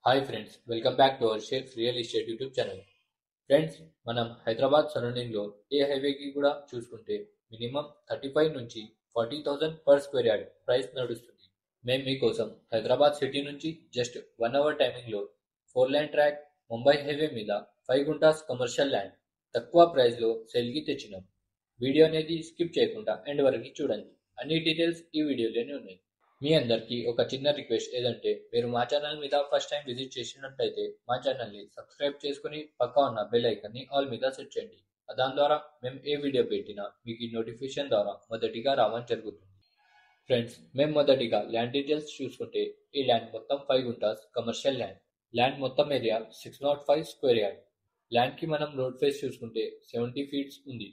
Hi friends, welcome back to our shakes real estate YouTube channel. Friends, మనం హైదరాబాద్ సరౌండింగ్లో ఏ హైవేకి కూడా చూసుకుంటే మినిమం 35 నుంచి 40,000 పర్ స్క్వేర్ యార్డ్ ప్రైస్ నడుస్తుంది. మేము మీకోసం హైదరాబాద్ సిటీ నుంచి జస్ట్ 1 అవర్ టైమింగ్లో 4 లైన్ ట్రాక్ ముంబై హైవే మీద 5 గుంటాస్ కమర్షియల్ ల్యాండ్ తక్కువ ప్రైస్లో సేల్కి తెచ్చినాం. వీడియో అనేది స్కిప్ చేయకుండా ఎండ్ వరకు చూడండి. అన్ని డీటెయిల్స్ ఈ వీడియోలోనే ఉన్నాయి. మీ అందరికీ ఒక చిన్న రిక్వెస్ట్ ఏదంటే, మీరు మా ఛానల్ మీద ఫస్ట్ టైం విజిట్ చేసినట్టయితే మా ఛానల్ని సబ్స్క్రైబ్ చేసుకుని పక్కా ఉన్న బెల్ ఐకాన్ని ఆల్ మీద సెట్ చేయండి. దాని ద్వారా మేము ఏ వీడియో పెట్టినా మీకు ఈ నోటిఫికేషన్ ద్వారా మొదటిగా రావడం జరుగుతుంది. ఫ్రెండ్స్, మేము మొదటిగా ల్యాండ్ డీటెయిల్స్ చూసుకుంటే ఈ ల్యాండ్ మొత్తం 5 గుంటాస్ కమర్షియల్ ల్యాండ్. ల్యాండ్ మొత్తం ఏరియా 605 స్క్వేర్ యార్డ్. ల్యాండ్కి మనం రోడ్ ఫేస్ చూసుకుంటే 70 ఫీట్స్ ఉంది.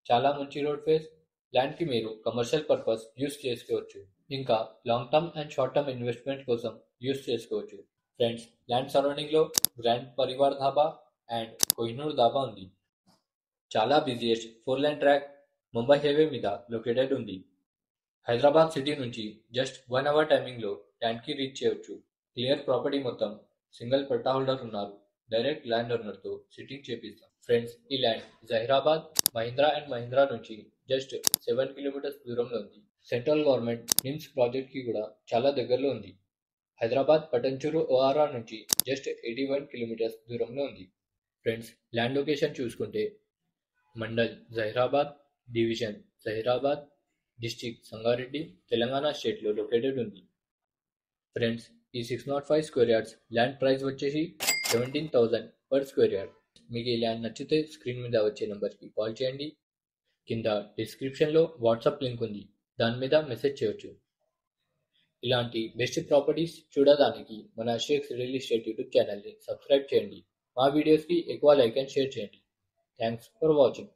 చాలా మంచి రోడ్ ఫేస్. ల్యాండ్కి మీరు కమర్షియల్ పర్పస్ యూస్ చేసుకోవచ్చు, ఇంకా long term and short term investment కోసం యూస్ చేసుకోవచ్చు. ఫ్రెండ్స్, ల్యాండ్ సరౌండింగ్లో గ్రాండ్ పరివార్ ధాబా అండ్ కోహినూర్ ధాబా ఉంది. చాలా busiest 4 line track Mumbai highway మీద లొకేటెడ్ ఉంది. హైదరాబాద్ సిటీ నుంచి జస్ట్ 1 అవర్ టైమింగ్లో ల్యాండ్కి రీచ్ చేయవచ్చు. క్లియర్ ప్రాపర్టీ మొత్తం సింగిల్ పట్టా హోల్డర్ ఉన్నారు. డైరెక్ట్ ల్యాండ్ ఓనర్తో సిట్టింగ్ చేపిస్తాం. ఫ్రెండ్స్, ఈ ల్యాండ్ జహీరాబాద్ మహీంద్రా అండ్ మహీంద్రా నుంచి జస్ట్ 7 కిలోమీటర్స్ దూరంలో ఉంది. సెంట్రల్ గవర్నమెంట్ నిమ్స్ ప్రాజెక్ట్కి కూడా చాలా దగ్గరలో ఉంది. హైదరాబాద్ పటంచెరు ఓఆర్ఆర్ నుంచి జస్ట్ 81 కిలోమీటర్స్ దూరంలో ఉంది. ఫ్రెండ్స్, ల్యాండ్ లొకేషన్ చూసుకుంటే మండల్ జహీరాబాద్, డివిజన్ జహీరాబాద్, డిస్టిక్ సంగారెడ్డి, తెలంగాణ స్టేట్లో లొకేటెడ్ ఉంది. ఫ్రెండ్స్, ఈ 605 స్క్వేర్ యార్డ్స్ ల్యాండ్ ప్రైస్ వచ్చేసి 17,000 పర్ స్క్వేర్ యార్డ్. మీకు ఈ ల్యాండ్ నచ్చితే స్క్రీన్ మీద వచ్చే నెంబర్కి కాల్ చేయండి. కింద డిస్క్రిప్షన్లో వాట్సాప్ లింక్ ఉంది, దాని మీద మెసేజ్ చేయొచ్చు. ఇలాంటి బెస్ట్ ప్రాపర్టీస్ చూడడానికి మన షేక్స్ రియల్ ఎస్టేట్ యూట్యూబ్ ఛానల్ని సబ్స్క్రైబ్ చేయండి. మా వీడియోస్కి ఎక్కువ లైక్ అండ్ షేర్ చేయండి. Thanks for watching.